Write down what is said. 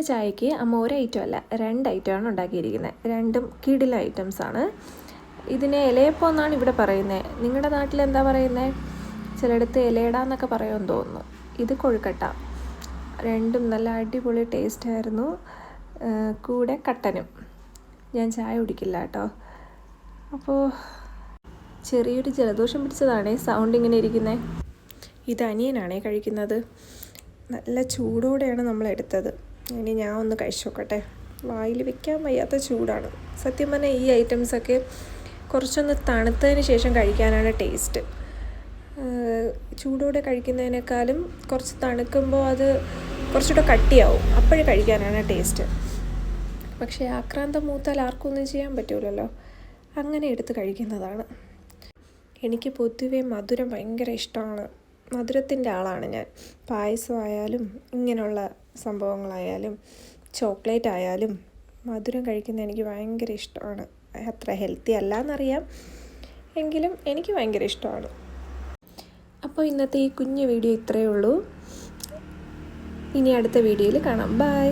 ചായക്ക് അമ്മ ഒരു ഐറ്റം അല്ല 2 ഐറ്റമാണ് ഉണ്ടാക്കിയിരിക്കുന്നത്. രണ്ടും കിടിലൻ ഐറ്റംസാണ്. ഇതിനെ ഇലയപ്പം എന്നാണ് ഇവിടെ പറയുന്നത്. നിങ്ങളുടെ നാട്ടിൽ എന്താ പറയുന്നത്? ചിലയിടത്ത് ഇലയട എന്നൊക്കെ പറയുമെന്ന് തോന്നുന്നു. ഇത് കൊഴുക്കട്ട. രണ്ടും നല്ല അടിപൊളി ടേസ്റ്റായിരുന്നു. കൂടെ കട്ടനും. ഞാൻ ചായ കുടിക്കില്ല കേട്ടോ. അപ്പോൾ ചെറിയൊരു ജലദോഷം പിടിച്ചതാണ് സൗണ്ട് ഇങ്ങനെ ഇരിക്കുന്നത്. ഇത് അനിയനാണേ കഴിക്കുന്നത്. നല്ല ചൂടോടെയാണ് നമ്മളെടുത്തത്. ഇനി ഞാൻ ഒന്ന് കഴിച്ചു നോക്കട്ടെ. വായിൽ വെക്കാൻ വയ്യാത്ത ചൂടാണ്. സത്യം പറഞ്ഞാൽ ഈ ഐറ്റംസൊക്കെ കുറച്ചൊന്ന് തണുത്തതിന് ശേഷം കഴിക്കാനാണ് ടേസ്റ്റ്. ചൂടോടെ കഴിക്കുന്നതിനേക്കാളും കുറച്ച് തണുക്കുമ്പോൾ അത് കുറച്ചുകൂടെ കട്ടിയാവും. അപ്പോഴും കഴിക്കാനാണ് ടേസ്റ്റ്. പക്ഷേ ആക്രാന്തം മൂത്താൽ ആർക്കും ഒന്നും ചെയ്യാൻ പറ്റില്ലല്ലോ. അങ്ങനെ എടുത്ത് കഴിക്കുന്നതാണ്. എനിക്ക് പൊതുവെ മധുരം ഭയങ്കര ഇഷ്ടമാണ്. മധുരത്തിൻ്റെ ആളാണ് ഞാൻ. പായസമായാലും ഇങ്ങനെയുള്ള സംഭവങ്ങളായാലും ചോക്ലേറ്റ് ആയാലും മധുരം കഴിക്കുന്നത് എനിക്ക് ഭയങ്കര ഇഷ്ടമാണ്. അത്ര ഹെൽത്തി അല്ല എന്നറിയാം, എങ്കിലും എനിക്ക് ഭയങ്കര ഇഷ്ടമാണ്. അപ്പോൾ ഇന്നത്തെ ഈ കുഞ്ഞു വീഡിയോ ഇത്രയേ ഉള്ളൂ. ഇനി അടുത്ത വീഡിയോയിൽ കാണാം. ബൈ.